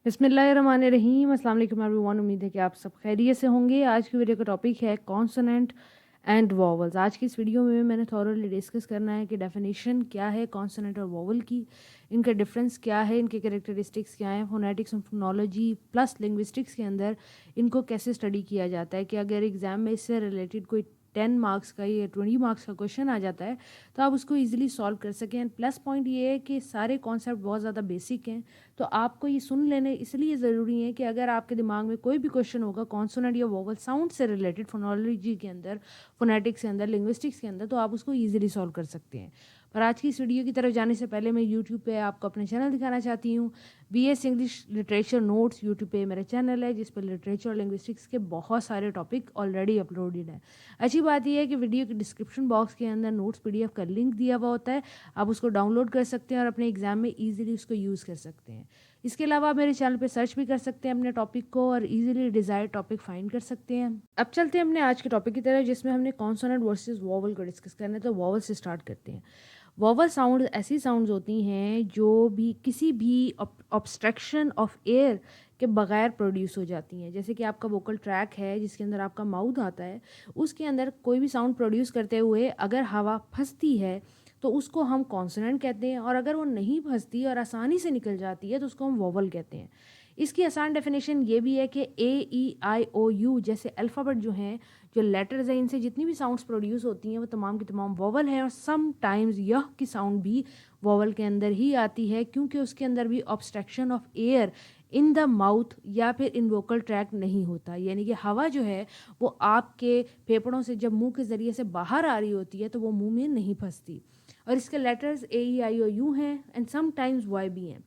बिस्मिल्लाहिर्रहमानिर्रहीम। अस्सलाम वालेकुम एवरीवन। उम्मीद है कि आप सब खैरियत से होंगे। आज की वीडियो का टॉपिक है कॉन्सोनेंट एंड वोवल्स। आज की इस वीडियो में मैंने थॉरोली डिस्कस करना है कि डेफिनेशन क्या है कॉन्सोनेंट और वोवल की, इनका डिफरेंस क्या है, इनके कैरेक्टरिस्टिक्स क्या हैं, फोनेटिक्स और फोनोलॉजी प्लस लिंग्विस्टिक्स के अंदर इनको कैसे स्टडी किया जाता है कि अगर एग्जाम में इससे रिलेटेड कोई 10 मार्क्स का या 20 मार्क्स का क्वेश्चन आ जाता है तो आप उसको ईजिली सॉल्व कर सकें। एंड प्लस पॉइंट ये है कि सारे कॉन्सेप्ट बहुत ज़्यादा बेसिक हैं, तो आपको ये सुन लेने इसलिए ज़रूरी है कि अगर आपके दिमाग में कोई भी क्वेश्चन होगा कॉन्सोनेंट या वोवल साउंड से रिलेटेड फोनोलॉजी के अंदर, फोनेटिक्स के अंदर, लिंग्विस्टिक्स के अंदर, तो आप उसको ईजिली सॉल्व कर सकते हैं। पर आज की इस वीडियो की तरफ जाने से पहले मैं यूट्यूब पे आपको अपना चैनल दिखाना चाहती हूँ। BS English literature notes YouTube पे मेरा चैनल है जिस पर लिटरेचर और लिंग्विस्टिक्स के बहुत सारे टॉपिक ऑलरेडी अपलोडेड हैं। अच्छी बात यह है कि वीडियो के डिस्क्रिप्शन बॉक्स के अंदर नोट्स PDF का लिंक दिया हुआ होता है, आप उसको डाउनलोड कर सकते हैं और अपने एग्जाम में ईजिली उसको यूज़ कर सकते हैं। इसके अलावा आप मेरे चैनल पे सर्च भी कर सकते हैं अपने टॉपिक को और इजीली डिजायर्ड टॉपिक फाइंड कर सकते हैं। अब चलते हैं अपने आज के टॉपिक की तरफ जिसमें हमने कॉन्सोनेंट वर्सेस वोवल को डिस्कस करना है। तो वोवल से स्टार्ट करते हैं। वोवल साउंड ऐसी साउंड्स होती हैं जो भी किसी भी ऑब्स्ट्रक्शन ऑफ एयर के बगैर प्रोड्यूस हो जाती हैं। जैसे कि आपका वोकल ट्रैक है जिसके अंदर आपका माउथ आता है, उसके अंदर कोई भी साउंड प्रोड्यूस करते हुए अगर हवा फंसती है तो उसको हम कॉन्सोनेंट कहते हैं, और अगर वो नहीं फंसती और आसानी से निकल जाती है तो उसको हम वोवल कहते हैं। इसकी आसान डेफिनेशन ये भी है कि AEIOU जैसे अल्फ़ाबेट जो हैं, जो लेटर्स हैं, इनसे जितनी भी साउंड्स प्रोड्यूस होती हैं वो तमाम की तमाम वोवल हैं। और सम टाइम्स यह की साउंड भी वोवल के अंदर ही आती है क्योंकि उसके अंदर भी obstruction of air in the mouth या फिर इन वोकल ट्रैक नहीं होता, यानी कि हवा जो है वो आपके फेफड़ों से जब मुंह के ज़रिए से बाहर आ रही होती है तो वो मुंह में नहीं फंसती। और इसके लेटर्स AEIOU हैं एंड सम टाइम्स Y भी हैं।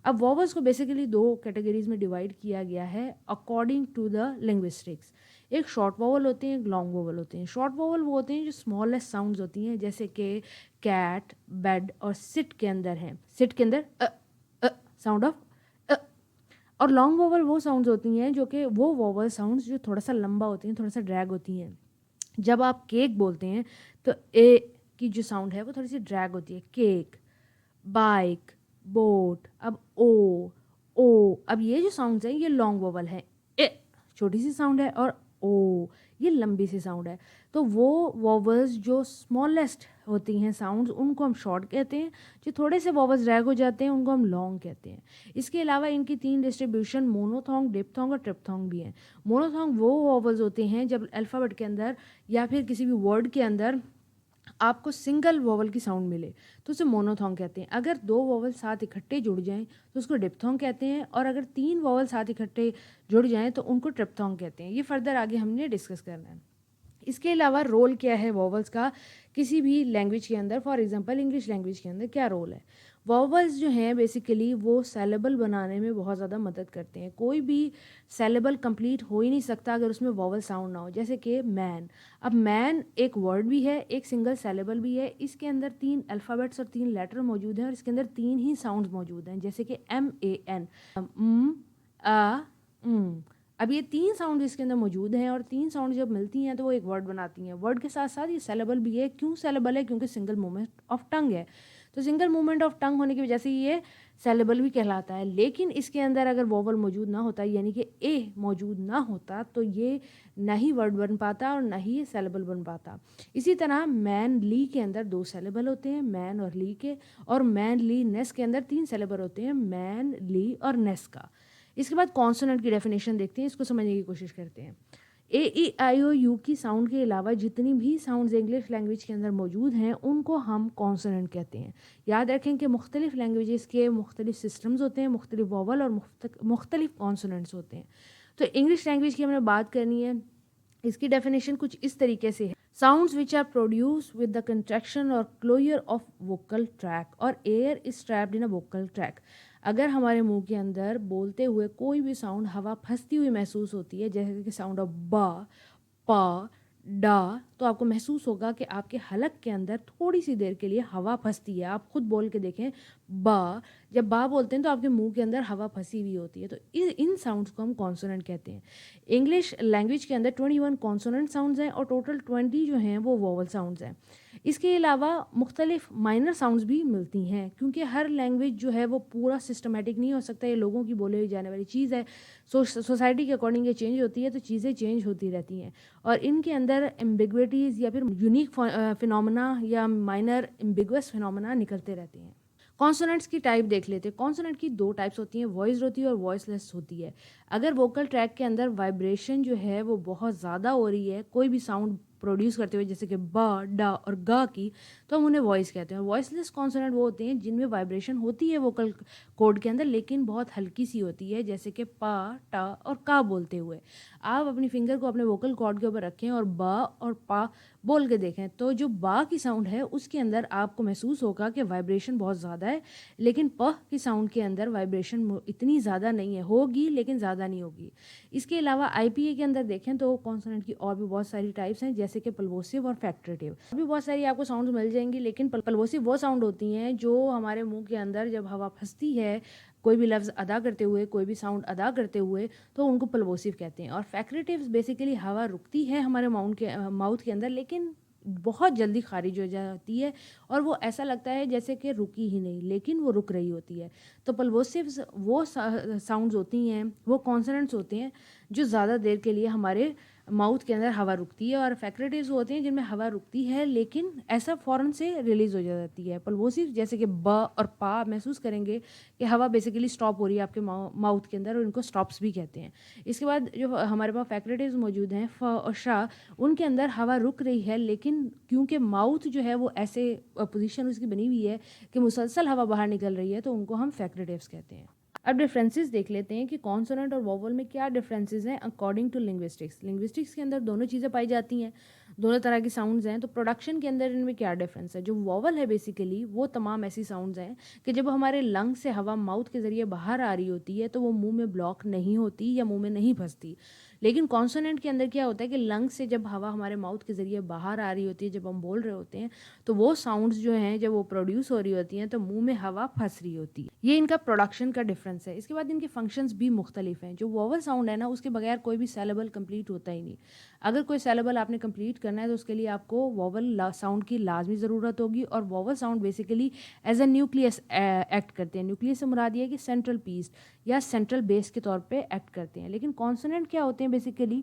अब वॉवल्स को बेसिकली दो कैटेगरीज में डिवाइड किया गया है अकॉर्डिंग टू द लिंग्विस्टिक्स। एक शॉर्ट वॉवल होते हैं, एक लॉन्ग वॉवल होते हैं। शॉर्ट वॉवल वो होते हैं जो स्मॉलेस्ट साउंड्स होती हैं, जैसे कि कैट, बेड और सिट के अंदर हैं। सिट के अंदर साउंड ऑफ अ। और लॉन्ग वॉवल वो साउंड्स होती हैं जो कि वो वॉवल साउंड्स जो थोड़ा सा लंबा होती हैं, थोड़ा सा ड्रैग होती हैं। जब आप केक बोलते हैं तो ए की जो साउंड है वो थोड़ी सी ड्रैग होती है। Cake, bike, boat. अब ओ अब ये जो साउंड्स हैं ये लॉन्ग वोवल है। ए छोटी सी साउंड है और ओ ये लंबी सी साउंड है। तो वो वोवल्स जो स्मॉलेस्ट होती हैं साउंड्स उनको हम शॉर्ट कहते हैं, जो थोड़े से वोवल्स ड्रैग हो जाते हैं उनको हम लॉन्ग कहते हैं। इसके अलावा इनकी 3 डिस्ट्रीब्यूशन मोनोथोंग, डिप्थोंग और ट्रिप्थोंग भी हैं। मोनोथोंग वो वोवल्स होते हैं जब अल्फ़ाबेट के अंदर या फिर किसी भी वर्ड के अंदर आपको सिंगल वोवल की साउंड मिले तो उसे मोनोथोंग कहते हैं। अगर 2 वोवल साथ इकट्ठे जुड़ जाएं तो उसको डिप्थोंग कहते हैं, और अगर 3 वोवल साथ इकट्ठे जुड़ जाएं तो उनको ट्रिप्थोंग कहते हैं। ये फर्दर आगे हमने डिस्कस करना है। इसके अलावा रोल क्या है वोवल्स का किसी भी लैंग्वेज के अंदर, फॉर एग्जांपल इंग्लिश लैंग्वेज के अंदर क्या रोल है। वोवल्स जो हैं बेसिकली वो सेलेबल बनाने में बहुत ज़्यादा मदद करते हैं। कोई भी सेलेबल कंप्लीट हो ही नहीं सकता अगर उसमें वोवल साउंड ना हो। जैसे कि मैन, अब मैन एक वर्ड भी है, एक सिंगल सेलेबल भी है। इसके अंदर 3 अल्फ़ाबेट्स और 3 लेटर मौजूद हैं और इसके अंदर 3 ही साउंड्स मौजूद हैं, जैसे कि MAN, आ अब ये 3 साउंड इसके अंदर मौजूद हैं और 3 साउंड जब मिलती हैं तो वो एक वर्ड बनाती हैं। वर्ड के साथ साथ ये सेलेबल भी है। क्यों सेलेबल है? क्योंकि सिंगल मूवमेंट ऑफ टंग है। तो सिंगल मूवमेंट ऑफ टंग होने की वजह से ये सेलेबल भी कहलाता है। लेकिन इसके अंदर अगर वोवल मौजूद ना होता यानी कि ए मौजूद ना होता तो ये ना ही वर्ड बन पाता और ना ही ये सेलेबल बन पाता। इसी तरह मैन ली के अंदर 2 सेलेबल होते हैं, मैन और ली के, और मैन ली नेस के अंदर 3 सेलेबल होते हैं, मैन ली और नेस का। इसके बाद कॉन्सोनेंट की डेफिनेशन देखते हैं, इसको समझने की कोशिश करते हैं। AEIOU की साउंड के अलावा जितनी भी साउंड्स इंग्लिश लैंग्वेज के अंदर मौजूद हैं उनको हम कॉन्सोनेंट कहते हैं। याद रखें कि मुख्तलिफ लैंग्वेजेस के मुख्तलिफ सिस्टम्स होते हैं, मुख्तलिफ वोवल और मुख्तलिफ कॉन्सोनेंट्स होते हैं। तो इंग्लिश लैंग्वेज की हमने बात करनी है। इसकी डेफिनेशन कुछ इस तरीके से है। Sounds which are produce with the contraction और क्लोजर ऑफ वोकल ट्रैक और air is trapped in a vocal tract. अगर हमारे मुंह के अंदर बोलते हुए कोई भी साउंड हवा फंसती हुई महसूस होती है, जैसे कि साउंड ऑफ बा, पा, डा, तो तो आपको महसूस होगा कि आपके हलक के अंदर थोड़ी सी देर के लिए हवा फंसती है। आप खुद बोल के देखें, बा। जब बा बोलते हैं तो आपके मुंह के अंदर हवा फंसी हुई होती है। तो इन साउंड्स को हम कॉन्सोनेंट कहते हैं। इंग्लिश लैंग्वेज के अंदर 21 कॉन्सोनेंट साउंड्स हैं और टोटल 20 जो हैं वो वोवल साउंड्स हैं। इसके अलावा मुख्तलिफ माइनर साउंड्स भी मिलती हैं, क्योंकि हर लैंग्वेज जो है वो पूरा सिस्टमेटिक नहीं हो सकता। ये लोगों की बोले जाने वाली चीज़ है। सोसाइटी के अकॉर्डिंग ये चेंज होती है, तो चीज़ें चेंज होती रहती हैं और इनके अंदर एम्बिग्विटीज़ या फिर यूनिक फिनोमेना या माइनर एम्बिगुअस फिनोमेना निकलते रहते हैं। कॉन्सोनेंट्स की टाइप देख लेते हैं। कॉन्सोनेंट की 2 टाइप्स होती हैं, वॉइस होती है और वॉइसलेस होती है। अगर वोकल ट्रैक के अंदर वाइब्रेशन जो है वो बहुत ज़्यादा हो रही है कोई भी साउंड प्रोड्यूस करते हुए, जैसे कि बा, डा और गा की, तो हम उन्हें वॉइस कहते हैं। वॉइसलेस कॉन्सोनेंट वो होते हैं जिनमें वाइब्रेशन होती है वोकल कोड के अंदर, लेकिन बहुत हल्की सी होती है, जैसे कि पा, टा और का बोलते हुए। आप अपनी फिंगर को अपने वोकल कॉर्ड के ऊपर रखें और बा और पा बोल के देखें, तो जो बा की साउंड है उसके अंदर आपको महसूस होगा कि वाइब्रेशन बहुत ज़्यादा है, लेकिन प की साउंड के अंदर वाइब्रेशन इतनी ज़्यादा नहीं है, होगी लेकिन ज़्यादा नहीं होगी। इसके अलावा आईपीए के अंदर देखें तो कॉन्सोनेंट की और भी बहुत सारी टाइप्स हैं, जैसे कि प्लवोसिव और फैक्ट्रेटिव। अभी बहुत सारी आपको साउंड मिल जाएंगी, लेकिन प्लवोसिव वो साउंड होती हैं जो हमारे मुंह के अंदर जब हवा फंसती है कोई भी लफ्ज़ अदा करते हुए, कोई भी साउंड अदा करते हुए, तो उनको प्लवोसिव कहते हैं। और फैक्ट्रेटिव्स बेसिकली हवा रुकती है हमारे माउथ के अंदर, लेकिन बहुत जल्दी खारिज हो जाती है और वो ऐसा लगता है जैसे कि रुकी ही नहीं, लेकिन वो रुक रही होती है। तो प्लवोसिव्स वो साउंड्स होती हैं, वो कॉन्सोनेंट्स होते हैं जो ज़्यादा देर के लिए हमारे माउथ के अंदर हवा रुकती है। और फैक्ट्रेटिव्स होते हैं जिनमें हवा रुकती है लेकिन ऐसा फ़ौरन से रिलीज़ हो जाती है। प्लवोसिव जैसे कि ब और पा महसूस करेंगे कि हवा बेसिकली स्टॉप हो रही है आपके माउथ के अंदर, और इनको स्टॉप्स भी कहते हैं। इसके बाद जो हमारे पास फैक्ट्रेटिव्स मौजूद हैं, फ और शा, उनके अंदर हवा रुक रही है, लेकिन क्योंकि माउथ जो है वो ऐसे पोजीशन उसकी बनी हुई है कि मुसलसल हवा बाहर निकल रही है, तो उनको हम फैक्ट्रेटिव्स कहते हैं। अब डिफरेंसेस देख लेते हैं कि कॉन्सोनेंट और वोवल में क्या डिफरेंसेस हैं अकॉर्डिंग टू लिंग्विस्टिक्स। लिंग्विस्टिक्स के अंदर दोनों चीज़ें पाई जाती हैं, दोनों तरह की साउंड्स हैं। तो प्रोडक्शन के अंदर इनमें क्या डिफरेंस है? जो वोवल है बेसिकली वो तमाम ऐसी साउंड्स हैं कि जब हमारे लंग से हवा माउथ के ज़रिए बाहर आ रही होती है तो वो मुंह में ब्लॉक नहीं होती या मुंह में नहीं फंसती। लेकिन कॉन्सोनेंट के अंदर क्या होता है कि लंग से जब हवा हमारे माउथ के ज़रिए बाहर आ रही होती है, जब हम बोल रहे होते हैं, तो वो साउंड्स जो हैं जब वो प्रोड्यूस हो रही होती हैं तो मुंह में हवा फंस रही होती है। ये इनका प्रोडक्शन का डिफरेंस है। इसके बाद इनके फंक्शंस भी मुख्तलिफ हैं। जो वोवल साउंड है ना, उसके बगैर कोई भी सेलेबल कंप्लीट होता ही नहीं। अगर कोई सेलेबल आपने कंप्लीट करना है तो उसके लिए आपको वोवल साउंड की लाजमी ज़रूरत होगी। और vowel sound basically as a nucleus act करते हैं। न्यूक्लियस से मुराद ये है कि सेंट्रल पीस या सेंट्रल बेस के तौर पे एक्ट करते हैं। लेकिन कॉन्सोनेंट क्या होते हैं? बेसिकली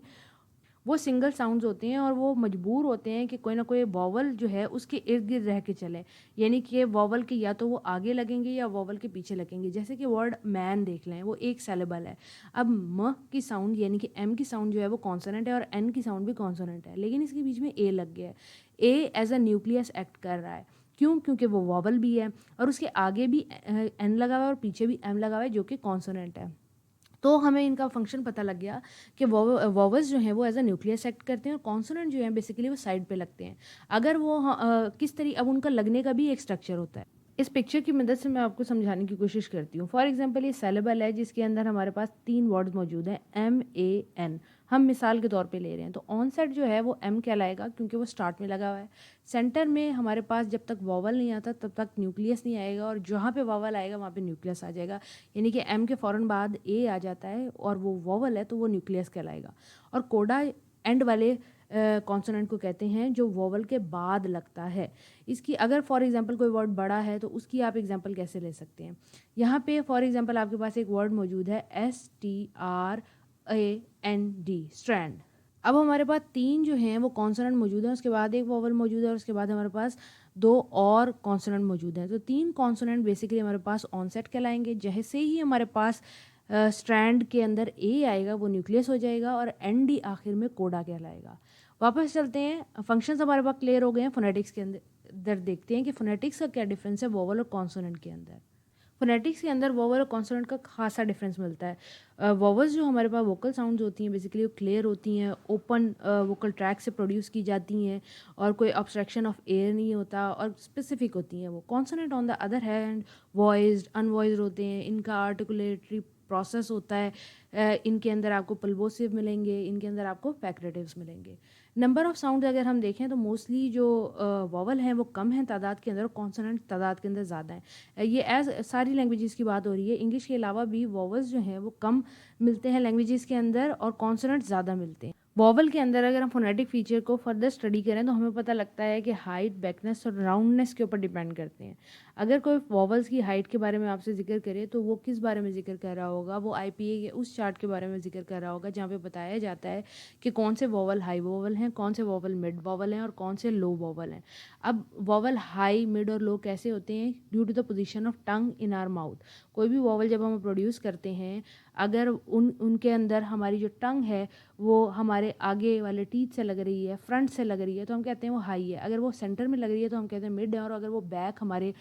वो सिंगल साउंड्स होते हैं और वो मजबूर होते हैं कि कोई ना कोई वोवल जो है उसके इर्द गिर्द रह के चले, यानी कि वोवल के या तो वो आगे लगेंगे या वोवल के पीछे लगेंगे। जैसे कि वर्ड मैन देख लें, वो एक सेलेबल है। अब म की साउंड यानी कि एम की साउंड जो है वो कॉन्सोनेंट है और एन की साउंड भी कॉन्सोनेंट है, लेकिन इसके बीच में ए लग गया है। ए एज अ न्यूक्लियस एक्ट कर रहा है। क्यों? क्योंकि वो वोवल भी है और उसके आगे भी एन लगा हुआ है और पीछे भी एम लगा हुआ है जो कि कॉन्सोनेंट है। तो हमें इनका फंक्शन पता लग गया कि वोवल्स जो हैं वो एज अ न्यूक्लियस एक्ट करते हैं और कॉन्सोनेंट जो हैं बेसिकली वो साइड पे लगते हैं। अगर वो किस तरीके, अब उनका लगने का भी एक स्ट्रक्चर होता है। इस पिक्चर की मदद से मैं आपको समझाने की कोशिश करती हूँ। फॉर एग्जांपल ये सेलेबल है जिसके अंदर हमारे पास 3 वर्ड्स मौजूद हैं, एम ए एन। हम मिसाल के तौर पे ले रहे हैं तो ऑन सेट जो है वो एम कहलाएगा क्योंकि वो स्टार्ट में लगा हुआ है। सेंटर में हमारे पास जब तक वॉवल नहीं आता तब तक न्यूक्लियस नहीं आएगा, और जहाँ पे वॉवल आएगा वहाँ पे न्यूक्लियस आ जाएगा। यानी कि एम के फ़ौरन बाद ए आ जाता है और वो वॉवल है तो वो न्यूक्लियस कहलाएगा। और कोडा एंड वाले कॉन्सोनेंट को कहते हैं जो वोवल के बाद लगता है। इसकी अगर फॉर एग्जांपल कोई वर्ड बड़ा है तो उसकी आप एग्जांपल कैसे ले सकते हैं? यहाँ पे फॉर एग्जांपल आपके पास एक वर्ड मौजूद है STRAND, स्ट्रैंड। अब हमारे पास 3 जो हैं वो कॉन्सोनेंट मौजूद हैं, उसके बाद एक वोवल मौजूद है और उसके बाद हमारे पास 2 और कॉन्सोनेंट मौजूद हैं। तो 3 कॉन्सोनेंट बेसिकली हमारे पास ऑनसेट कहलाएंगे। जैसे ही हमारे पास स्ट्रैंड के अंदर ए आएगा वो न्यूक्लियस हो जाएगा और ND आखिर में कोडा कहलाएगा। वापस चलते हैं, फंक्शंस हमारे पास क्लियर हो गए हैं। फोनेटिक्स के अंदर देखते हैं कि फोनेटिक्स का क्या डिफरेंस है वोवल और कॉन्सोनेंट के अंदर। फोनेटिक्स के अंदर वोवल और कॉन्सोनेंट का खासा डिफरेंस मिलता है। वोवल्स जो हमारे पास वोकल साउंड्स होती हैं बेसिकली वो क्लियर होती हैं, ओपन वोकल ट्रैक से प्रोड्यूस की जाती हैं और कोई ऑब्स्ट्रक्शन ऑफ एयर नहीं होता और स्पेसिफिक होती हैं। वो consonant on the other hand voiced अनवॉइस्ड होते हैं, इनका आर्टिकुलेटरी प्रोसेस होता है। इनके अंदर आपको प्लवोसिव मिलेंगे, इनके अंदर आपको फैक्रेटिव्स मिलेंगे। नंबर ऑफ़ साउंड अगर हम देखें तो मोस्टली जो वॉवल हैं वो कम हैं तादाद के अंदर और कॉन्सोनेंट तादाद के अंदर ज़्यादा हैं। ये एज़ सारी लैंग्वेजेज़ की बात हो रही है। इंग्लिश के अलावा भी वॉवल्स जो हैं वो कम मिलते हैं लैंग्वेजेज़ के अंदर और कॉन्सोनेंट ज़्यादा मिलते हैं। वॉवल के अंदर अगर हम फ़ोनेटिक फ़ीचर को फ़र्दर स्टडी करें तो हमें पता लगता है कि हाइट, बैकनेस और राउंडनेस के ऊपर डिपेंड करते हैं। अगर कोई वॉवल्स की हाइट के बारे में आपसे ज़िक्र करे तो वो किस बारे में ज़िक्र कर रहा होगा? वो आईपीए के उस चार्ट के बारे में ज़िक्र कर रहा होगा जहाँ पे बताया जाता है कि कौन से वॉवल हाई वॉवल हैं, कौन से वॉवल मिड वॉवल हैं और कौन से लो वॉवल हैं। अब वॉवल हाई, मिड और लो कैसे होते हैं? Due to the position of tongue in our mouth. कोई भी वॉवल जब हम प्रोड्यूस करते हैं, अगर उनके अंदर हमारी जो टंग है वो हमारे आगे वाले टीथ से लग रही है, फ्रंट से लग रही है, तो हम कहते हैं वो हाई है। अगर वो सेंटर में लग रही है तो हम कहते हैं मिड है, और अगर वो बैक हमारे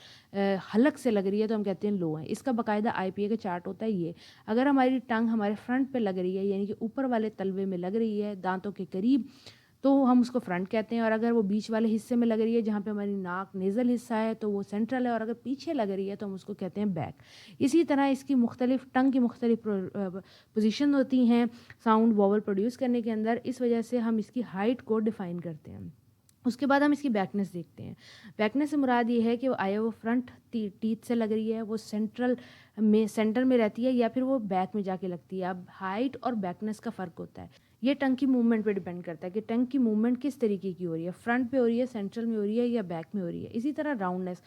हलक से लग रही है तो हम कहते हैं लो है। इसका बाकायदा आईपीए का चार्ट होता है ये। अगर हमारी टंग हमारे फ्रंट पे लग रही है, यानी कि ऊपर वाले तलवे में लग रही है, दांतों के करीब, तो हम उसको फ्रंट कहते हैं। और अगर वो बीच वाले हिस्से में लग रही है जहाँ पे हमारी नाक नेज़ल हिस्सा है तो वो सेंट्रल है, और अगर पीछे लग रही है तो हम उसको कहते हैं बैक। इसी तरह इसकी मुख्तलिफ टंग की मुख्तलिफ पोजीशन होती हैं साउंड वॉवल प्रोड्यूस करने के अंदर। इस वजह से हम इसकी हाइट को डिफ़ाइन करते हैं। उसके बाद हम इसकी बैकनेस देखते हैं। बैकनेस से मुराद ये है कि वो आया वो फ्रंट टीथ से लग रही है, वो सेंटर में रहती है, या फिर वो बैक में जाके लगती है। अब हाइट और बैकनेस का फ़र्क होता है। ये टंग की मूवमेंट पे डिपेंड करता है कि टंग की मूवमेंट किस तरीके की हो रही है, फ्रंट पे हो रही है, सेंट्रल में हो रही है या बैक में हो रही है। इसी तरह राउंडनेस,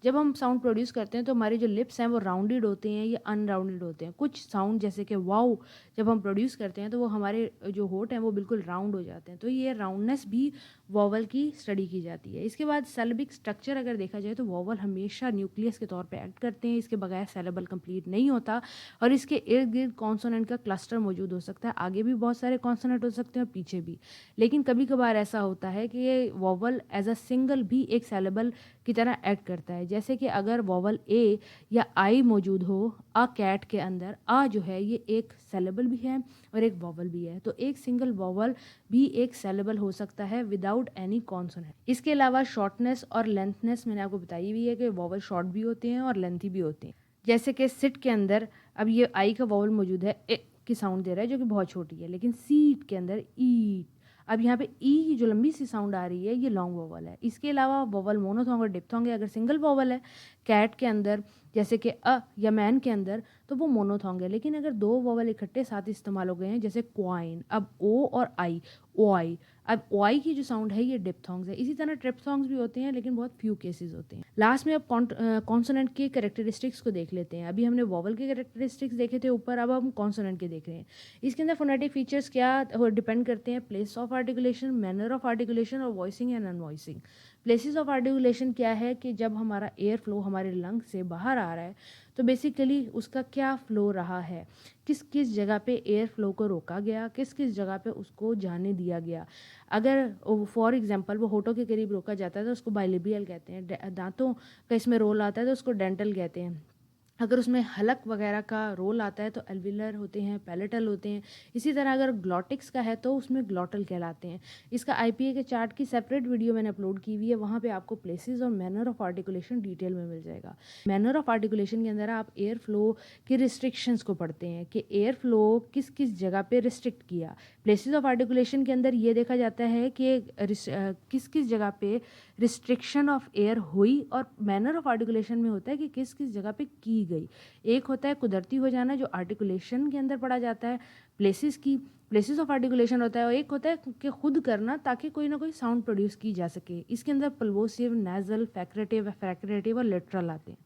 जब हम साउंड प्रोड्यूस करते हैं तो हमारे जो लिप्स हैं वो राउंडेड होते हैं या अनराउंडेड होते हैं। कुछ साउंड जैसे कि वाओ जब हम प्रोड्यूस करते हैं तो वो हमारे जो होंठ हैं वो बिल्कुल राउंड हो जाते हैं। तो ये राउंडनेस भी वॉवल की स्टडी की जाती है। इसके बाद सेलेबिक स्ट्रक्चर अगर देखा जाए तो वॉवल हमेशा न्यूक्लियस के तौर पे एक्ट करते हैं। इसके बगैर सेलेबल कंप्लीट नहीं होता, और इसके इर्द गिर्द कॉन्सोनेंट का क्लस्टर मौजूद हो सकता है। आगे भी बहुत सारे कॉन्सोनेंट हो सकते हैं और पीछे भी, लेकिन कभी कभार ऐसा होता है कि ये वॉवल एज अ सिंगल भी एक सेलेबल की तरह एक्ट करता है। जैसे कि अगर वॉवल ए या आई मौजूद हो अ कैट के अंदर, आ जो है ये एक सेलेबल भी है और एक वॉवल भी है, तो एक सिंगल वॉवल भी एक सेलेबल हो सकता है विदाउट एनी कॉन्सोनेंट। इसके अलावा शॉर्टनेस और लेंथनेस मैंने आपको बताई हुई है कि वॉवल शॉर्ट भी होते हैं और लेंथी भी होते हैं। जैसे कि सिट के अंदर अब ये आई का वॉवल मौजूद है, ए की साउंड दे रहा है जो कि बहुत छोटी है, लेकिन सीट के अंदर ईट, अब यहाँ पे ई की जो लंबी सी साउंड आ रही है ये लॉन्ग वॉवल है। इसके अलावा वॉवल मोनोथोंग और डिप्थोंग है। अगर सिंगल वॉवल है कैट के अंदर जैसे कि अ या मैन के अंदर तो वो मोनोथोंग है, लेकिन अगर दो वॉवल इकट्ठे साथ इस्तेमाल हो गए हैं जैसे क्वाइन, अब ओ और आई, ओ आई, अब ओ आई की जो साउंड है ये डिप्थोंग्स है। इसी तरह ट्रिप्थोंग्स भी होते हैं लेकिन बहुत फ्यू केसेस होते हैं। लास्ट में अब कॉन्सोनेंट के कैरेक्टरिस्टिक्स को देख लेते हैं। अभी हमने वॉवल के कैरेक्टरिस्टिक्स देखे थे ऊपर, अब हम कॉन्सोनेंट के देख रहे हैं। इसके अंदर फोनेटिक फीचर्स क्या डिपेंड करते हैं? Place of articulation, manner of articulation और voicing and unvoicing. Places of articulation क्या है कि जब हमारा एयर फ्लो हमारे लंग से बाहर आ रहा है तो बेसिकली उसका क्या फ्लो रहा है, किस किस जगह पे एयर फ्लो को रोका गया, किस किस जगह पे उसको जाने दिया गया। अगर फॉर एग्जांपल वो होठों के करीब रोका जाता है तो उसको बाइलेबियल कहते हैं। दांतों का इसमें रोल आता है तो उसको डेंटल कहते हैं। अगर उसमें हलक वगैरह का रोल आता है तो एल्विलर होते हैं, पैलेटल होते हैं। इसी तरह अगर ग्लॉटिक्स का है तो उसमें ग्लॉटल कहलाते हैं। इसका आईपीए के चार्ट की सेपरेट वीडियो मैंने अपलोड की हुई है, वहाँ पे आपको प्लेसेस और मैनर ऑफ आर्टिकुलेशन डिटेल में मिल जाएगा। मैनर ऑफ आर्टिकुलेशन के अंदर आप एयर फ्लो की रिस्ट्रिक्शंस को पढ़ते हैं कि एयर फ्लो किस किस जगह पे रिस्ट्रिक्ट किया। प्लेसेस ऑफ आर्टिकुलेशन के अंदर ये देखा जाता है कि किस किस जगह पे रिस्ट्रिक्शन ऑफ एयर हुई, और मैनर ऑफ आर्टिकुलेशन में होता है कि किस किस जगह पे की गई। एक होता है कुदरती हो जाना जो आर्टिकुलेशन के अंदर पढ़ा जाता है प्लेसेस ऑफ आर्टिकुलेशन होता है, और एक होता है कि खुद करना ताकि कोई ना कोई साउंड प्रोड्यूस की जा सके। इसके अंदर प्लवोसिव, नेजल, फ्रैक्रेटिव और लेटरल आते हैं।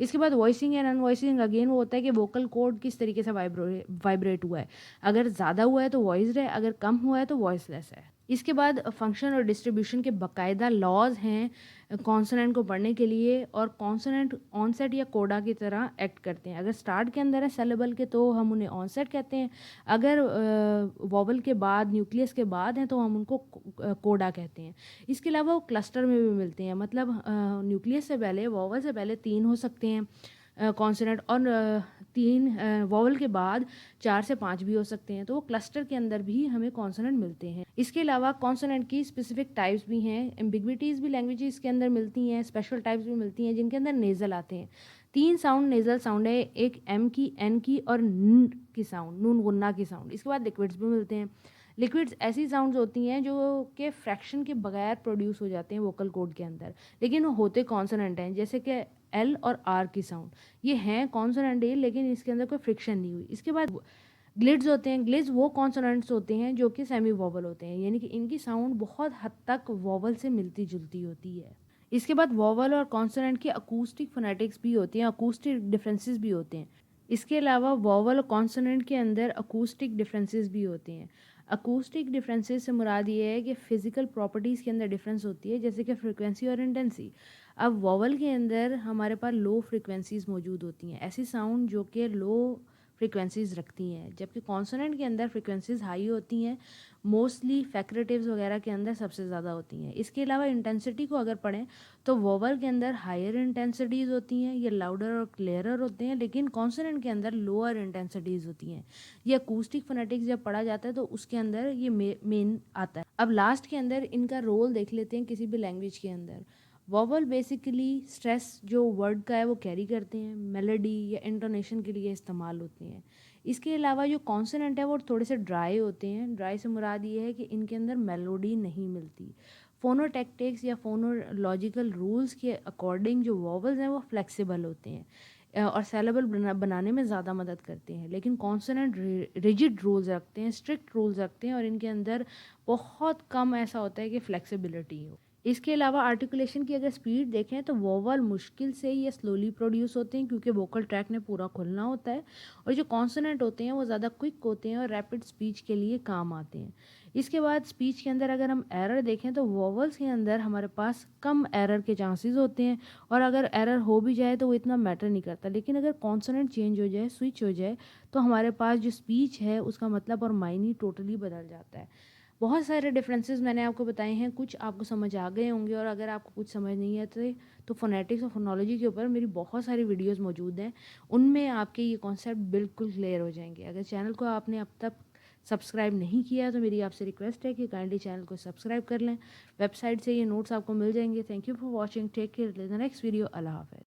इसके बाद वॉइसिंग एंड अनवॉइसिंग अगेन वो होता है कि वोकल कॉर्ड किस तरीके से वाइब्रेट हुआ है। अगर ज़्यादा हुआ है तो वॉइस्ड है, अगर कम हुआ है तो वॉइसलेस है। इसके बाद फंक्शन और डिस्ट्रीब्यूशन के बाकायदा लॉज हैं कॉन्सोनेंट को पढ़ने के लिए, और कॉन्सोनेंट ऑनसेट या कोडा की तरह एक्ट करते हैं। अगर स्टार्ट के अंदर है सेलेबल के तो हम उन्हें ऑनसेट कहते हैं, अगर वॉवल के बाद न्यूक्लियस के बाद हैं तो हम उनको कोडा कहते हैं। इसके अलावा वो क्लस्टर में भी मिलते हैं, मतलब न्यूक्लियस से पहले, वॉवल से पहले 3 हो सकते हैं कॉन्सोनेंट, और 3 वॉवल के बाद 4 से 5 भी हो सकते हैं, तो वो क्लस्टर के अंदर भी हमें कॉन्सोनेंट मिलते हैं। इसके अलावा कॉन्सोनेंट की स्पेसिफिक टाइप्स भी हैं, एम्बिग्विटीज़ भी लैंग्वेजेस के अंदर मिलती हैं, स्पेशल टाइप्स भी मिलती हैं जिनके अंदर नेज़ल आते हैं। 3 साउंड नेज़ल साउंड है, एक एम की, एन की और न की साउंड, नून गुन्ना की साउंड। इसके बाद लिक्विड्स भी मिलते हैं लिक्विड्स ऐसी साउंड्स होती हैं जो कि फ्रैक्शन के बगैर प्रोड्यूस हो जाते हैं वोकल कॉर्ड के अंदर, लेकिन वो होते कॉन्सोनेंट हैं, जैसे कि एल और आर की साउंड। ये हैं कॉन्सोनेंट ही, लेकिन इसके अंदर कोई फ्रिक्शन नहीं हुई। इसके बाद ग्लिड्स होते हैं। ग्लिड्स वो कॉन्सोनेंट्स होते हैं जो कि सेमी वोवल होते हैं, यानी कि इनकी साउंड बहुत हद तक वोवल से मिलती जुलती होती है। इसके बाद वोवल और कॉन्सोनेंट की अकूस्टिक फोनेटिक्स भी होती हैं, अकूस्टिक डिफरेंसेस भी होते हैं। इसके अलावा वोवल और कॉन्सोनेंट के अंदर अकूस्टिक डिफरेंसेस भी होते हैं। अकूस्टिक डिफरेंसेस से मुराद ये है कि फिजिकल प्रॉपर्टीज़ के अंदर डिफरेंस होती है, जैसे कि फ्रिक्वेंसी और इंटेंसी। अब वोवल के अंदर हमारे पास लो फ्रिक्वेंसीज मौजूद होती हैं, ऐसी साउंड जो कि लो फ्रिक्वेंसीज रखती हैं, जबकि कॉन्सोनेंट के अंदर फ्रिक्वेंसीज हाई होती हैं, मोस्टली फैक्रेटिव्स वगैरह के अंदर सबसे ज़्यादा होती हैं। इसके अलावा इंटेंसिटी को अगर पढ़ें तो वोवल के अंदर हायर इंटेंसिटीज़ होती हैं, ये लाउडर और क्लियरर होते हैं, लेकिन कॉन्सोनेंट के अंदर लोअर इंटेंसिटीज़ होती हैं। ये अकूस्टिक फोनेटिक्स जब पढ़ा जाता है तो उसके अंदर ये मेन आता है। अब लास्ट के अंदर इनका रोल देख लेते हैं किसी भी लैंग्वेज के अंदर। वोवल बेसिकली स्ट्रेस जो वर्ड का है वो कैरी करते हैं, मेलोडी या इंटोनेशन के लिए इस्तेमाल होते हैं। इसके अलावा जो कॉन्सोनेंट है वो थोड़े से ड्राई होते हैं। ड्राई से मुराद ये है कि इनके अंदर मेलोडी नहीं मिलती। फोनोटैक्टिक्स या फोनोलॉजिकल रूल्स के अकॉर्डिंग जो वोवल्स हैं वो फ्लेक्सिबल होते हैं और सेलेबल बनाने में ज़्यादा मदद करते हैं, लेकिन कॉन्सोनेंट रिजिड रूल्स रखते हैं, स्ट्रिक्ट रूल्स रखते हैं, और इनके अंदर बहुत कम ऐसा होता है कि फ्लेक्सिबिलिटी हो। इसके अलावा आर्टिकुलेशन की अगर स्पीड देखें तो वोवल मुश्किल से या स्लोली प्रोड्यूस होते हैं, क्योंकि वोकल ट्रैक ने पूरा खुलना होता है, और जो कॉन्सोनेंट होते हैं वो ज़्यादा क्विक होते हैं और रैपिड स्पीच के लिए काम आते हैं। इसके बाद स्पीच के अंदर अगर हम एरर देखें तो वोवल्स के अंदर हमारे पास कम एरर के चांसेस होते हैं, और अगर एरर हो भी जाए तो वो इतना मैटर नहीं करता, लेकिन अगर कॉन्सोनेंट चेंज हो जाए, स्विच हो जाए, तो हमारे पास जो स्पीच है उसका मतलब और मायने टोटली बदल जाता है। बहुत सारे डिफरेंसेस मैंने आपको बताए हैं, कुछ आपको समझ आ गए होंगे, और अगर आपको कुछ समझ नहीं आते तो फोनेटिक्स और फोनोलॉजी के ऊपर मेरी बहुत सारी वीडियोस मौजूद हैं, उनमें आपके ये कॉन्सेप्ट बिल्कुल क्लियर हो जाएंगे। अगर चैनल को आपने अब तक सब्सक्राइब नहीं किया तो मेरी आपसे रिक्वेस्ट है कि काइंडली चैनल को सब्सक्राइब कर लें। वेबसाइट से ये नोट्स आपको मिल जाएंगे। Thank you for watching, take care, the next video, अल्लाह हाफ़िज़।